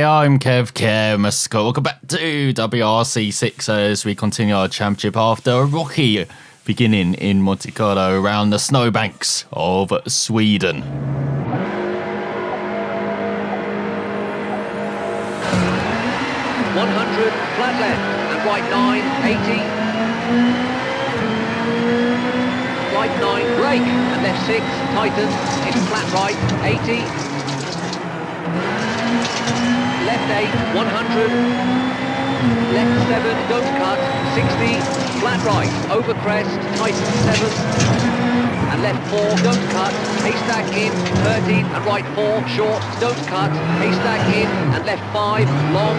I'm Kev Musco. Welcome back to WRC 6 as we continue our championship after a rocky beginning in Monte Carlo around the snowbanks of Sweden. Flat left and right 9, 80. Right 9, brake and left 6, tightens, into flat right, 80. Left 8, 100. Left 7, don't cut, 60. Flat right, over crest, tightens 7. And left 4, don't cut, haystack in, 13. And right 4, short, don't cut, haystack in. And left 5, long.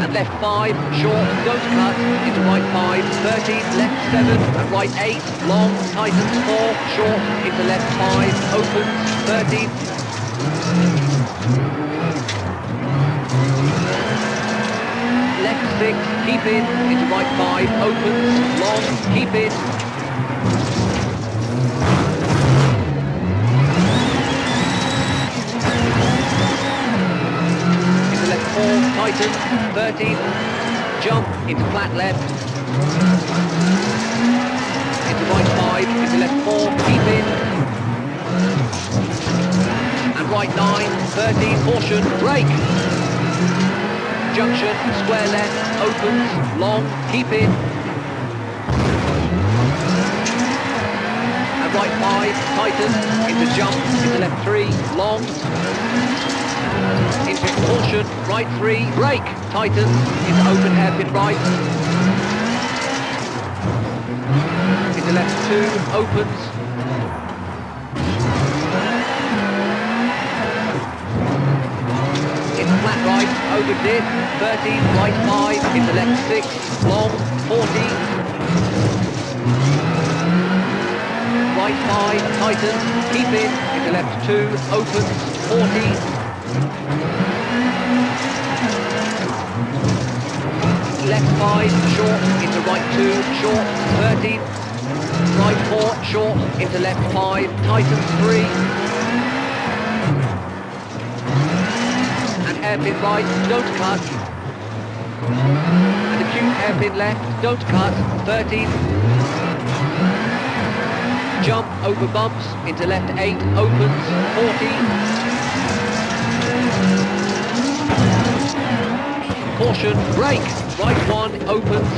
And left 5, short, don't cut, into right 5, 13, left 7, and right 8, long, tightens 4, short, into left 5, opens, 13. Left 6, keep in, into right 5, opens, long, keep in. Tightens, 13, jump into flat left, into right 5, into left 4, keep in, and right 9, 13, caution, brake, junction, square left, opens, long, keep in, and right 5, tightens, into jump, into left 3, long, into caution, right 3, brake, tightens, into open hairpin right, into left 2, opens, into flat right, over dip, 13, right 5, into left 6, long, 40, right 5, tightens, keep in, into left 2, opens, 40, left 5, short, into right 2, short, 13, right 4, short, into left 5, tightens 3, and hairpin right, don't cut, and acute hairpin left, don't cut, 13, jump over bumps, into left 8, opens, 40, caution, brake, right 1, opens.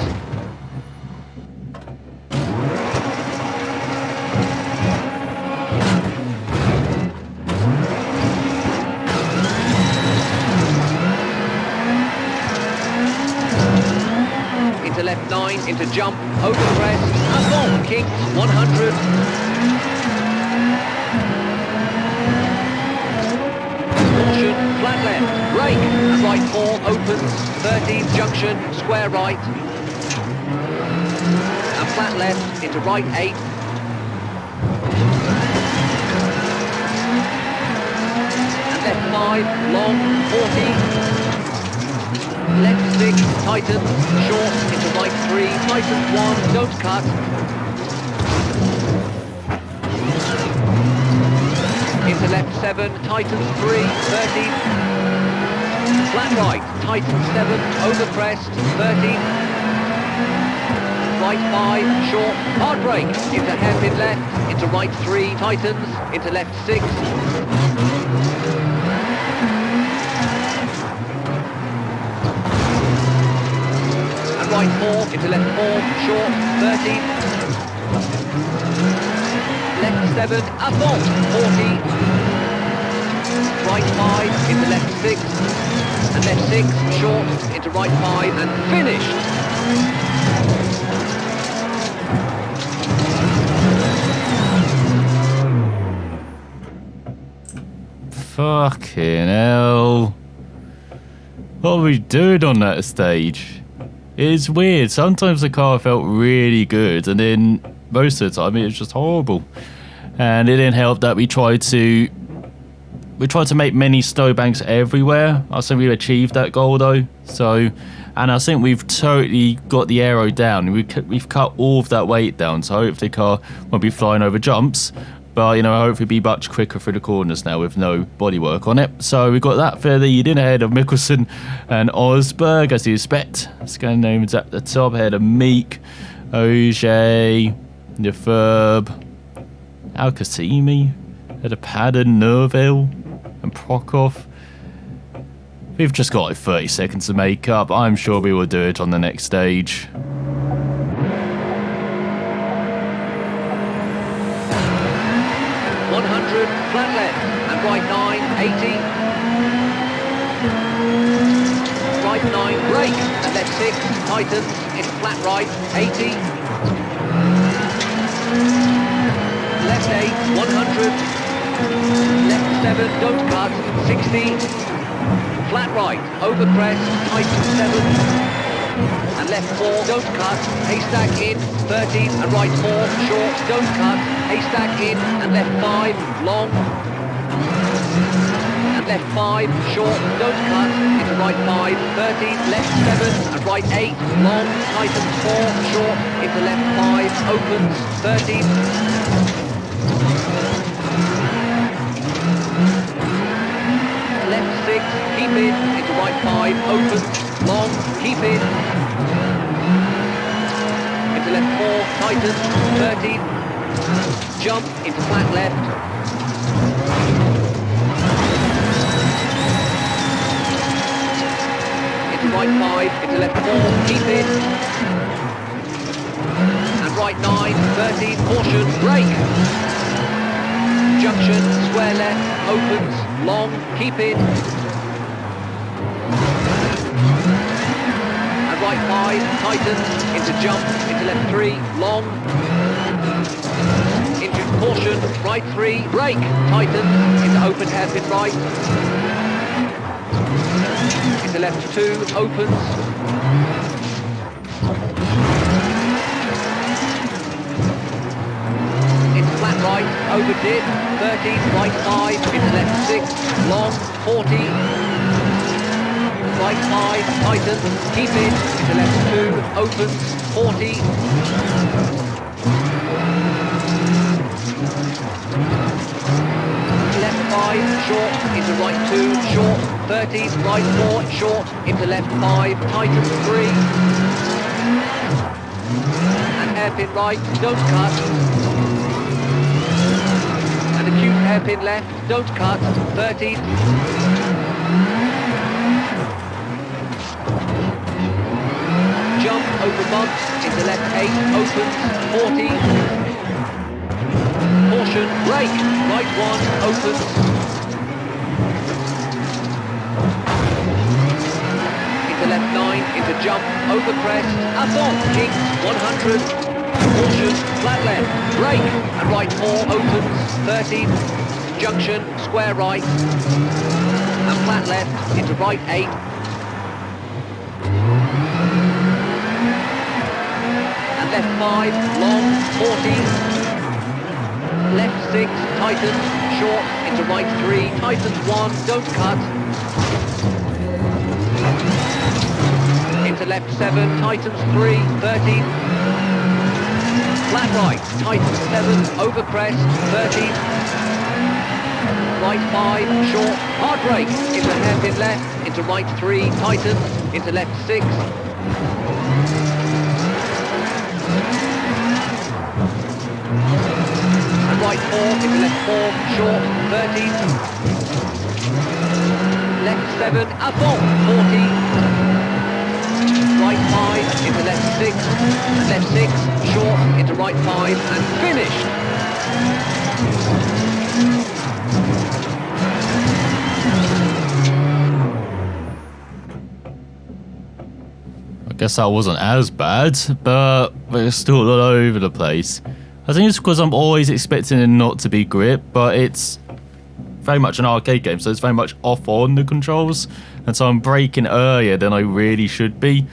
Into left 9, into jump, over crest, and long, kicked, 100. Caution, flat left, brake, and right 4, opens, 13, junction, square right, and flat left, into right 8, and left 5, long, 40, left 6, tightens, short, into right 3, tightens 1, don't cut, into left 7, tightens 3, 13, flat right, tightens 7, over crest, 13, right 5, short, hard brake, into hairpin left, into right 3, tightens, into left 6, and right 4, into left 4, short, 13, left 7, à fond, 40, right 5, into left 6, and left 6, short, into right 5, and finished. Fucking hell. What are we doing on that stage? It's weird. Sometimes the car felt really good, and then most of the time it was just horrible. And it didn't help that we tried to make many snowbanks everywhere. I think we achieved that goal though. So, and I think we've totally got the aero down. We've cut all of that weight down. So hopefully the car won't be flying over jumps. But, you know, hopefully be much quicker through the corners now with no bodywork on it. So we've got that for the in ahead of Mikkelsen and Osberg, as you expect. Scandinavians at the top, ahead of Meek, Ogier, Lefebvre, Al-Qasimi, ahead of Padden, Nerville, and Prokop. We've just got like 30 seconds to make up. I'm sure we will do it on the next stage. 100, flat left, and right 9, 80. Right 9, brake, and left 6, tightens, into flat right, 80. Left 8, 100. Left 7, don't cut, 60. Flat right, over crest, tightens 7. And left 4, don't cut, haystack in, 13, and right 4, short, don't cut, haystack in, and left 5, long, and left 5, short, don't cut, into right 5, 13, left 7, and right 8, long, tightens 4, short, into left 5, opens, 13, left 6, keep in, into right 5, opens, long, keep in, into left 4, tightens, 13, jump, into flat left, into right 5, into left 4, keep in, and right 9, 13, caution, brake, junction, square left, opens, long, keep in, and right 5, tightens, into jump, into left 3, long, into caution, right 3, brake, tightens, into open hairpin right, into left 2, opens, into flat right, over dip, 13, right 5, into left 6, long, 40, right 5, tightens, keep in, into left 2, opens, 40, left 5, short, into right 2, short, 13, right 4, short, into left 5, tightens 3, and hairpin right, don't cut, and acute hairpin left, don't cut, 13, jump, over bumps, into left 8, opens, 40, caution, brake, right 1, opens, into left 9, into jump, over crest, avant, kicks, 100, caution, flat left, brake, and right 4, opens, 13, junction, square right, and flat left, into right 8, and left 5, long, 40, left 6, tightens, short, into right 3, tightens 1, don't cut, into left 7, tightens 3, 13, flat right, tightens 7, over crest, 13, right 5, short, hard brake, into hairpin left, into right 3, tightens, into left 6, and right 4, into left 4, short, 13, left 7, avant, 40, right 5, into left 6, and left 6, short, into right 5, and finished. I guess that wasn't as bad, but we're still all over the place. I think it's because I'm always expecting it not to be grip, but it's very much an arcade game, so it's very much off on the controls, and so I'm braking earlier than I really should be,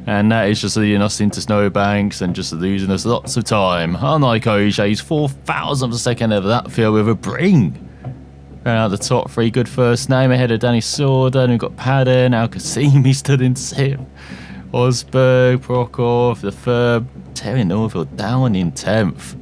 and that is just leading us into snowbanks and just losing us lots of time. Unlike OJ's 4,000th of a second over that field with a bring. Round out the top 3, good first name ahead of Danny Sorda, and we've got Padden, Al-Qasimi stood in 6th, Osberg, Prokop, the third, Terry Norville down in 10th.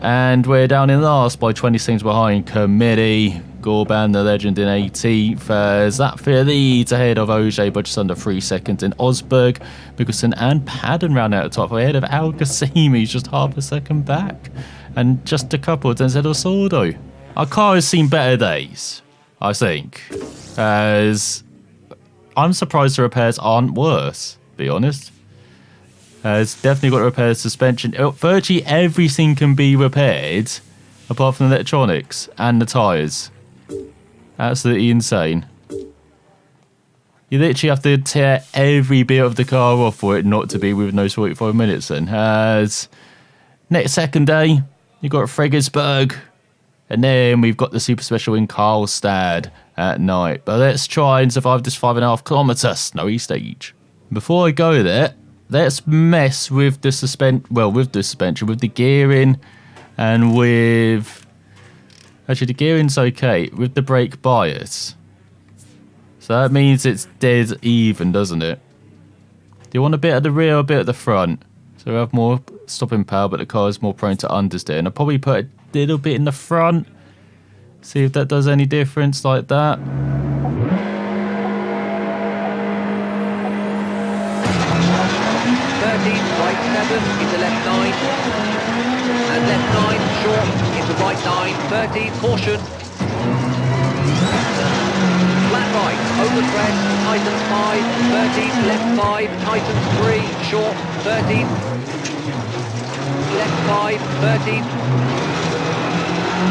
And we're down in last by 20 seconds behind Committee. Gorban, the legend, in 18th. As Latvia leads ahead of OJ by just under 3 seconds. In Osberg, Mikkelsen and Padden round out the top ahead of Al Ghassemi, just half a second back. And just a couple of Denzel Sordo. Our car has seen better days, I think. As I'm surprised the repairs aren't worse, to be honest. It's definitely got to repair the suspension. Virtually everything can be repaired, apart from the electronics and the tyres. Absolutely insane. You literally have to tear every bit of the car off for it not to be with no 45 minutes then. As next second day, you've got Frederiksberg. And then we've got the super special in Karlstad at night. But let's try and survive this 5.5 kilometre snowy stage. Before I go there, let's mess with the suspension, with the gearing, and with... Actually, the gearing's okay. With the brake bias. So that means it's dead even, doesn't it? Do you want a bit at the rear or a bit at the front? So we have more stopping power, but the car is more prone to understeer. And I'll probably put a little bit in the front. See if that does any difference like that. 13, right 7, into left 9. And left 9, short, into right 9. 13, caution. Flat right, over crest, tightens 5. 13, left 5, tightens 3, short. 13. Left 5, 13.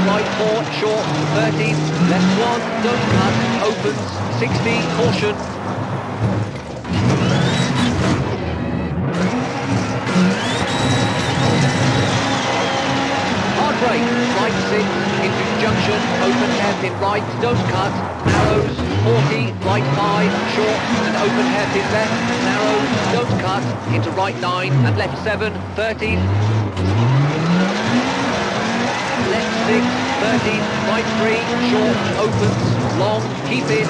Right 4, short, 13. Left 1, don't cut, opens, 60, caution. Hard brake, right 6, into junction, open hairpin right, don't cut, narrows, 40, right 5, short, and open hairpin left, narrows, don't cut, into right 9, and left 7, 13. Left 6, 13, right 3, short, opens, long, keep in.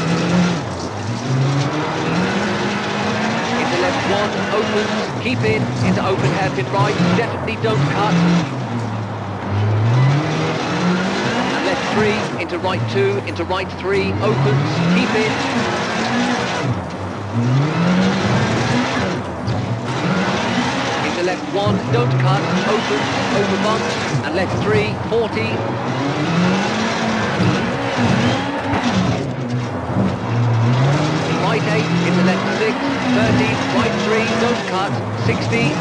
Into left 1, opens, keep in, into open hairpin right, definitely don't cut. And left 3, into right 2, into right 3, opens, keep in. Into left 1, don't cut, opens, over bumps, and left 3, 40. Right 8, into left 6, 30, right 3, don't cut, 60.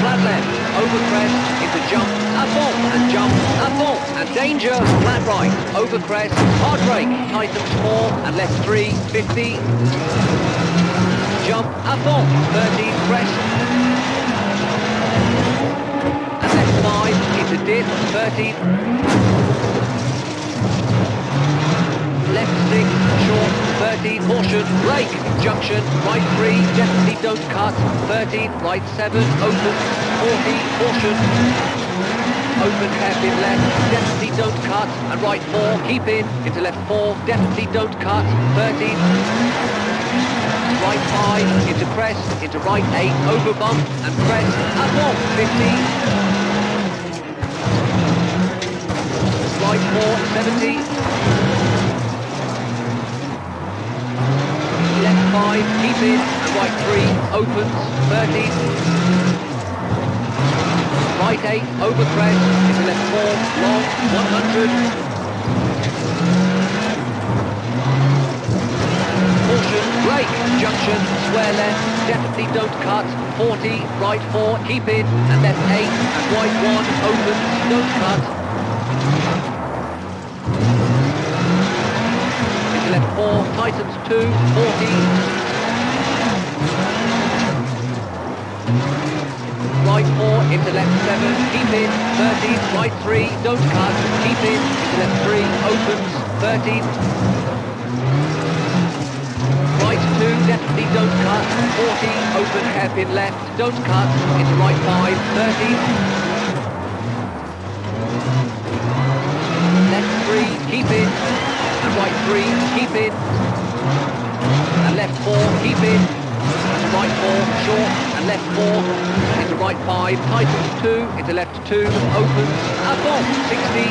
Flat left, over crest, into jump, avant, and jump, avant, and danger, flat right, over crest, hard brake, tightens 4, and left 3, 50. Jump, avant, 30, crest. And left 5, into dip, 30. Left 6, short, 30, caution, brake, junction, right 3, definitely don't cut, 13, right 7, open, 40, caution. Open hairpin left, definitely don't cut, and right 4, keep in, into left 4, definitely don't cut, 13. Right 5, into crest, into right 8, over bump, and crest, avant, 50. Right 4, 70. Left 5, keep in, and right 3, opens, 30. Right 8, over crest, into left 4, long, 100. Caution, brake, junction, square left, definitely don't cut, 40, right 4, keep in, and left 8, and right 1, opens, don't cut. Into left 4, tightens 2, 40. Right 4, into left 7, keep in, 13, right 3, don't cut, keep in, into left 3, opens, 13. Right 2, definitely don't cut, 40, open hairpin left, don't cut, into right 5, 30. Left 3, keep in, and right 3, keep in. And left 4, keep in, into right 4, short, and left 4, into right right 5, tightens 2, into left 2, opens, up on, 60.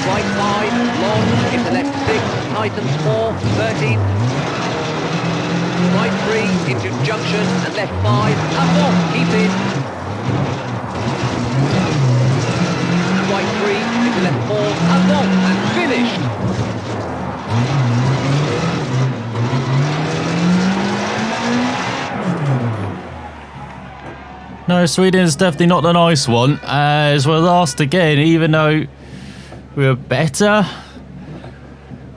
Right 5, long, into left 6, tightens 4, 13. Right 3, into junction, and left 5, up on, keep in. And right 3, into left 4, up on, and finished. No, Sweden is definitely not the nice one, as we're last again, even though we were better.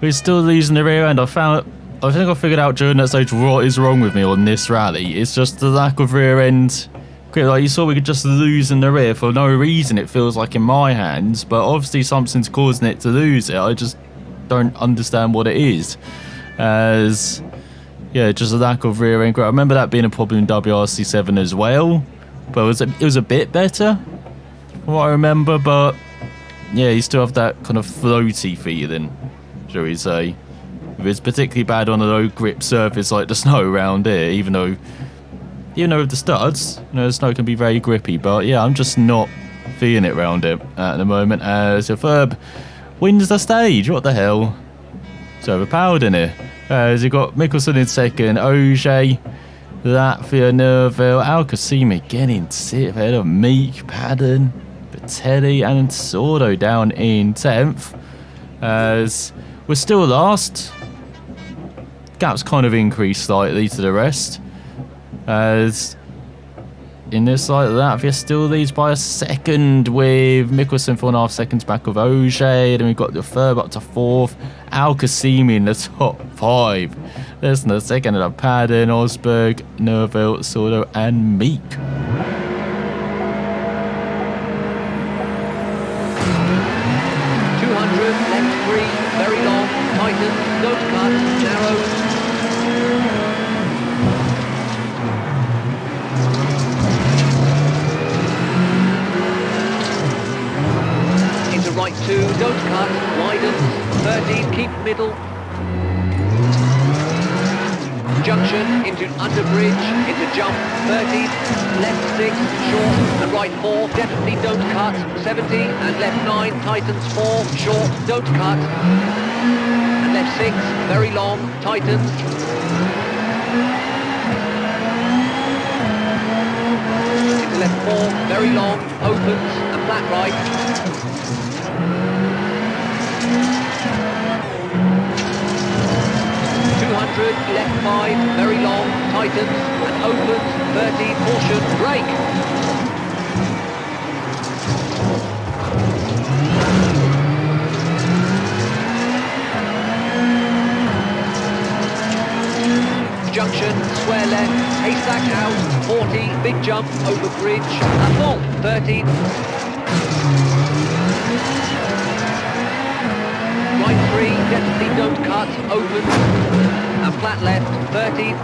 We're still losing the rear end. I think I figured out during that stage what is wrong with me on this rally. It's just the lack of rear end. Like you saw, we could just lose in the rear for no reason, it feels like, in my hands. But obviously something's causing it to lose it. I just don't understand what it is. As, yeah, just a lack of rear end grip. I remember that being a problem in WRC 7 as well. But it was a bit better from what I remember. But yeah, you still have that kind of floaty feeling, shall we say. It's particularly bad on a low grip surface like the snow around here, even though with the studs, the snow can be very grippy. But yeah, I'm just not feeling it around it at the moment. As Verb wins the stage. What the hell? It's overpowered in here. As you've got Mikkelsen in second, Ogier, Latvia, Nerville, Al-Qasimi getting 6th ahead of Meek, Padden, Batelli and Sordo down in 10th. As we're still last. Gap's kind of increased slightly to the rest. As in this like Latvia still leads by a second with Mikkelsen 4.5 seconds back of Ogier. Then we've got the third up to 4th. Al-Qasimi in the top 5. There's the second of Padden, Osberg, Nerville, Sordo and Meek. Left 3, very long, tightens, don't cut, narrows. Into right 2, don't cut, widens, 13, keep middle. Junction, into under bridge, into jump, 13, left 6, short, and right 4, definitely don't cut, 70, and left 9, tightens 4, short, don't cut, and left 6, very long, tightens, into left 4, very long, opens, and flat right, 200, left 5, very long, tightens, and opens, 13, caution, brake. Junction, square left, haystack out, 40, big jump, over bridge, and full, 13. Right 3, definitely don't cut, opens, and flat left, 13.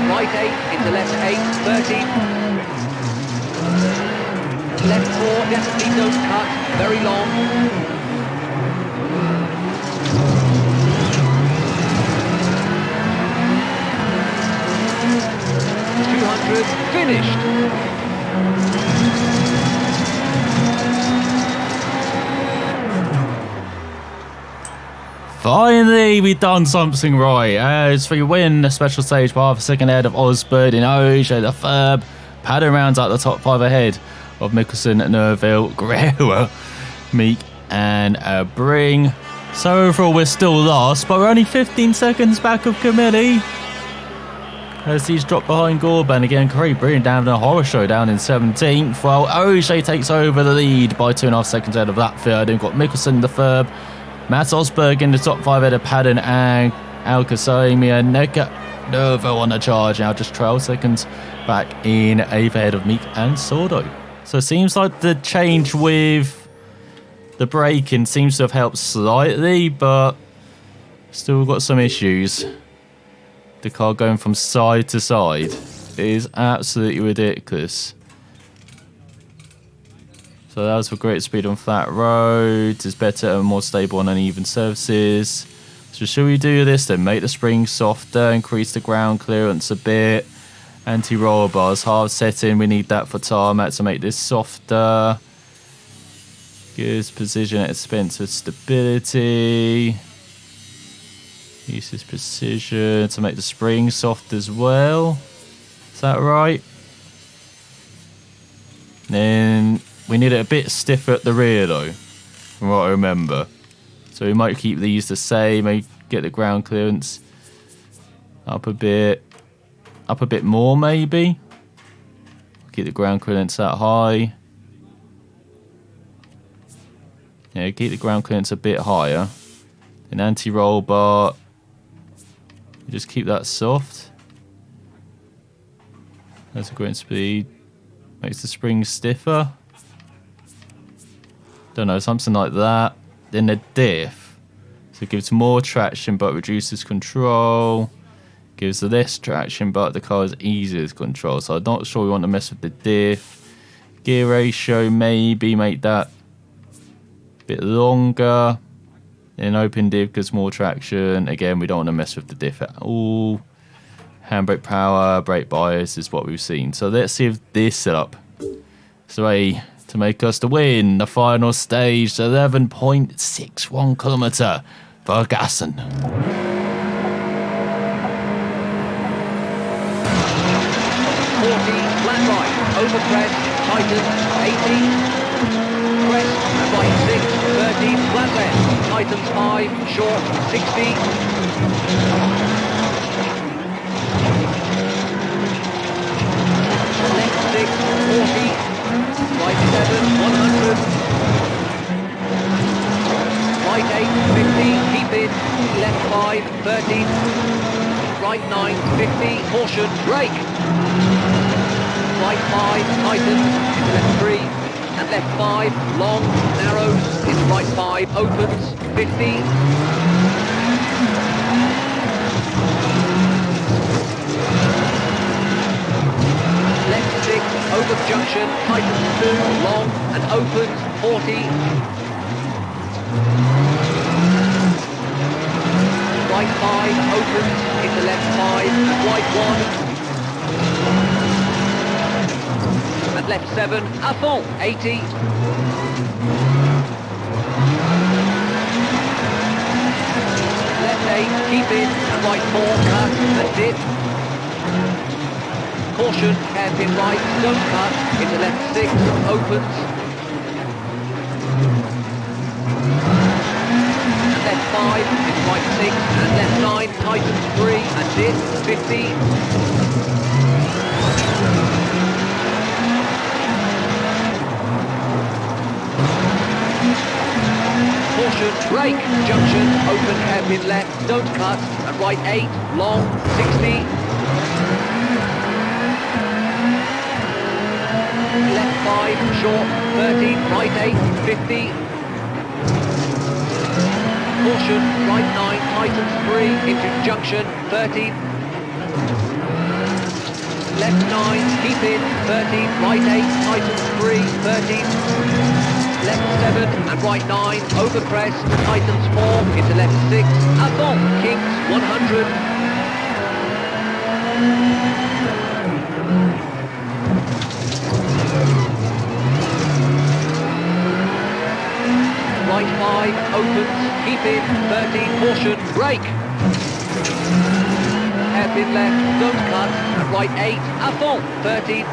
Right 8, into left 8, 13. Left 4, definitely don't cut, very long. 200, finished. Finally, we've done something right. As we win the special stage by half a second ahead of Osberg in Ogier, the Ferb. Padden rounds out the top 5 ahead of Mikkelsen, Nerville, Guerrero, Meek and Bring. So overall, we're still last, but we're only 15 seconds back of Camilli. As he's dropped behind Gorban again, Craig Breen down in a horror show down in 17th. While Ogier takes over the lead by 2.5 seconds ahead of Latvia. Then we've got Mikkelsen the Ferb, Mats Osberg in the top 5 ahead of Padden and Al-Qasimi and Nerville on the charge now, just 12 seconds back in 8th ahead of Meek and Sordo. So it seems like the change with the braking seems to have helped slightly, but still got some issues. The car going from side to side is absolutely ridiculous. So that was for great speed on flat roads. It's better and more stable on uneven surfaces. So should we do this then? Make the springs softer, increase the ground clearance a bit. Anti-roller bars, half setting. We need that for tarmac to make this softer. Gives precision at expense of stability. Uses precision to make the springs soft as well. Is that right? Then we need it a bit stiffer at the rear though, from what I remember. So we might keep these the same, maybe get the ground clearance up a bit more maybe. Keep the ground clearance that high. Yeah, keep the ground clearance a bit higher. An anti-roll bar, just keep that soft. That's a great speed. Makes the springs stiffer. Don't know, something like that. Then the diff. So it gives more traction but reduces control. Gives less traction but the car is easier to control. So I'm not sure we want to mess with the diff. Gear ratio, maybe make that a bit longer. Then open diff gives more traction. Again, we don't want to mess with the diff at all. Handbrake power, brake bias is what we've seen. So let's see if this setup is the way to make us to win the final stage, 11.61 kilometer for Gassen. 40, flat right, over crest, tightens, 80, crest, and right 6, 30, flat left, tightens 5, short, 60, left 6, 40, right 7, 100, right 8, 50, keep in, left 5, 30, right 9, 50, caution, brake, right 5, tightens, into left 3, and left 5, long, narrows, into right 5, opens, 50, left 6, over junction, tightens 2, long, and opens, 40, right 5, opens, into left 5, and right 1, and left 7, à fond, 80, left 8, keep in, and right 4, cut, and dip, caution, hairpin right, don't cut, into left 6, opens, and left 5, into right 6, and left 9, tightens 3, and dip, 50, caution, brake, junction, open, hairpin left, don't cut, and right 8, long, 60, left 5, short, 30, right 8, 50, caution, right 9, tightens 3, into junction, 30, left 9, keep in, 30, right 8, tightens 3, 30, left 7, and right 9, over crest, tightens 4, into left 6, à fond, kicks, 100, right 5, opens, keep in, 30, caution, brake, hairpin left, don't cut, and right 8, à fond, 30,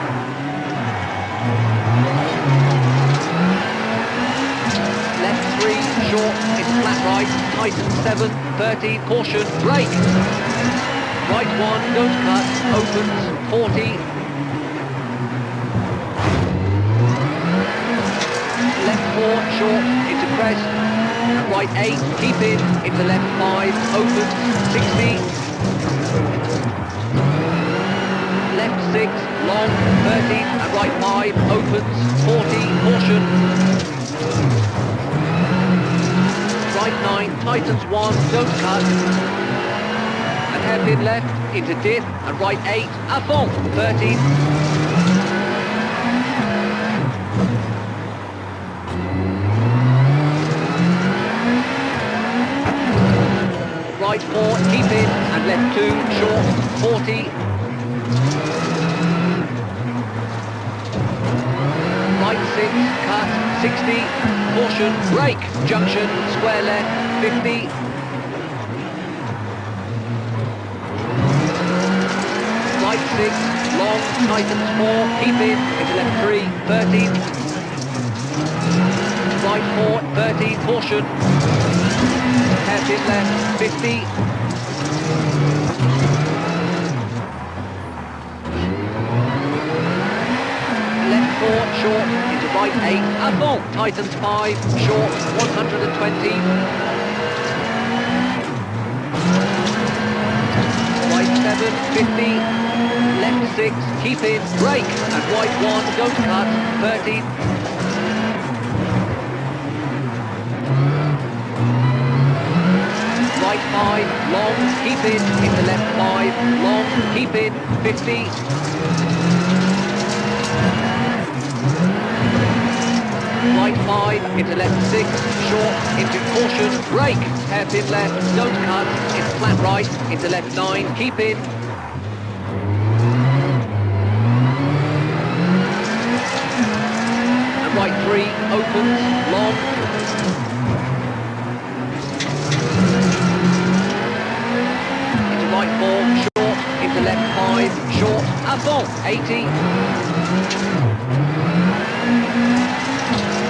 left 3, short, into flat right, tightens 7, 30, caution, brake, right 1, don't cut, opens, 40, left 4, short, into crest, and right 8, keep in, into left 5, opens, 60, left 6, long, 30, and right 5, opens, 40, caution, right 9, tightens 1, don't cut, and hairpin left, into dip, and right 8, à fond, 30, 4, keep in, and left 2, short, 40. Right 6, cut, 60. Caution, brake, junction, square left, 50. Right 6, long, tightens 4, keep in, into left 3, 13. Right 4, 13, caution. Hairpin left, 50. Left 4, short, into right 8, avant, tightens 5, short, 120. Right 7, 50. Left 6, keep in, brake, and right 1, don't cut, 13. Right 5, long, keep in, into left 5, long, keep in, 50. Right 5, into left 6, short, into caution, brake, hairpin left, don't cut, into flat right, into left 9, keep in. And right 3, opens, long. Right 4, short, into left 5, short, avant, 80.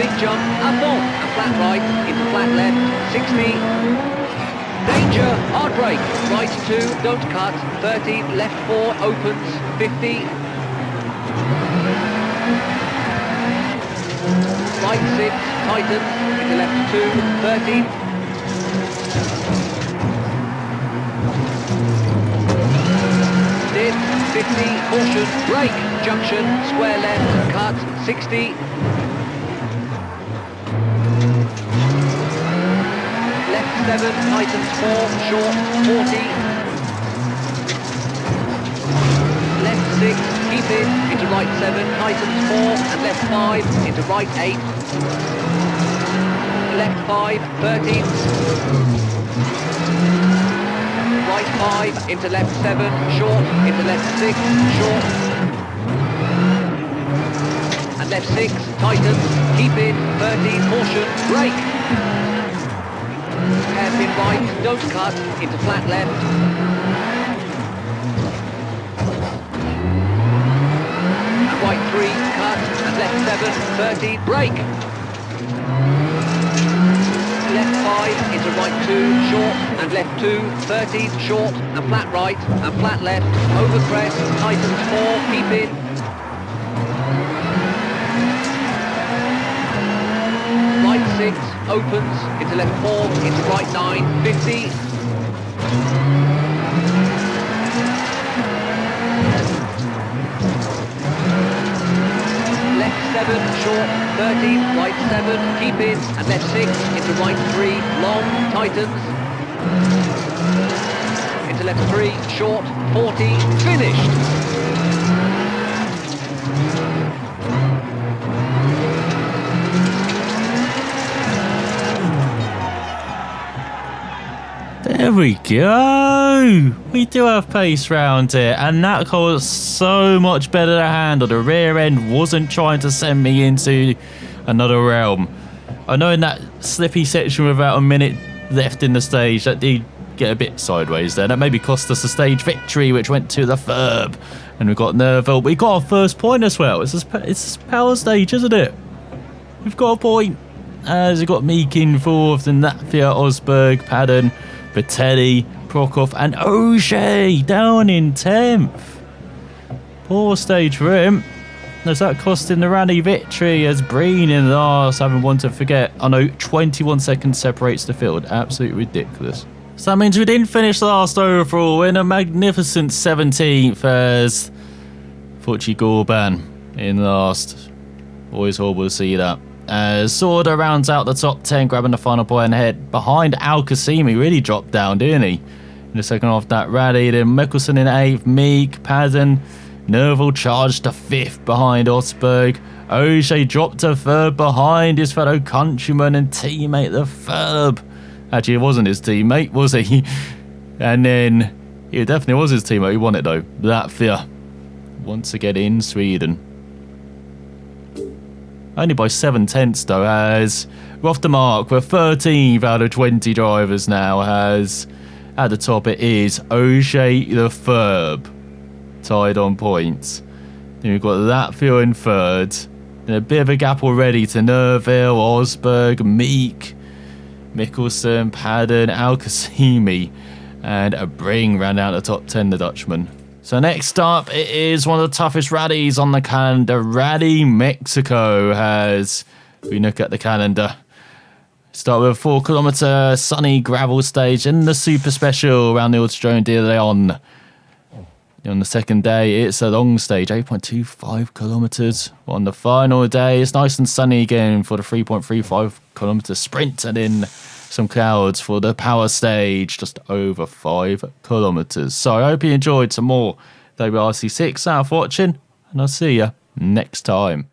Big jump, avant, and flat right, into flat left, 60. Danger, hard brake, right 2, don't cut, 30, left 4, opens, 50. Right 6, tightens, into left 2, 30. Dip, 50, caution, brake, junction, square left, cut, 60. Left 7, tightens 4, short, 40. Left 6, keep in, into right 7, tightens 4, and left 5, into right 8. Left 5, 13. Right 5, into left 7, short, into left 6, short. And left 6, tightens, keep in, 13, caution, brake. Hairpin right, don't cut, into flat left. And right 3, cut, and left 7, 13, brake. Left 5, into right 2, short, and left 2, 13, short, and flat right, and flat left, over crest, tightens 4, keep in. Right 6, opens, into left 4, into right 9, 50. Left 7, short, 13, right 7, keep in, and left 6, into right 3, long, tightens. Into left 3, short, 40, finished. There we go. We do have pace round here, and that car was so much better to handle. The rear end wasn't trying to send me into another realm. I know in that slippy section with about a minute left in the stage, that did get a bit sideways there. That maybe cost us a stage victory, which went to the Ferb, and we got Nerville. We got our first point as well. It's a power stage, isn't it? We've got a point. As we got Meek in fourth, and Latvia, Osberg, Padden, Vitelli, Prokop, and O'Shea down in 10th. Poor stage for him. Does that cost him the rally victory as Breen in last, having one to forget? I know 21 seconds separates the field. Absolutely ridiculous. So that means we didn't finish last overall in a magnificent 17th as Fucci Gorban in last. Always horrible to see that. As Sorda rounds out the top 10, grabbing the final point ahead behind Al Qasimi. Really dropped down, didn't he? In the second half of that rally. Then Mikkelsen in 8th, Meek, Padden, Nerville charged to 5th behind Osberg. O'Shea dropped to 3rd behind his fellow countryman and teammate, the Ferb. Actually, it wasn't his teammate, was he? And then it definitely was his teammate who won it though. Latvia, once again in Sweden. Only by 7/10 though, as we're off the mark. We're 13th out of 20 drivers now, as at the top it is Oje the Ferb, tied on points. Then we've got Latvia in third. Then a bit of a gap already to Nerville, Osberg, Meek, Mikkelsen, Padden, Al-Qasimi, and a Bring round out the top 10, the Dutchman. So next up, it is one of the toughest rallies on the calendar. Rally Mexico, as we look at the calendar. Start with a 4 kilometre sunny gravel stage in the super special around the Autodrome de Leon. On the second day, it's a long stage, 8.25 kilometres. On the final day, it's nice and sunny again for the 3.35 kilometre sprint, and then some clouds for the power stage, just over 5 kilometres. So I hope you enjoyed some more WRC6. Thanks for watching, and I'll see you next time.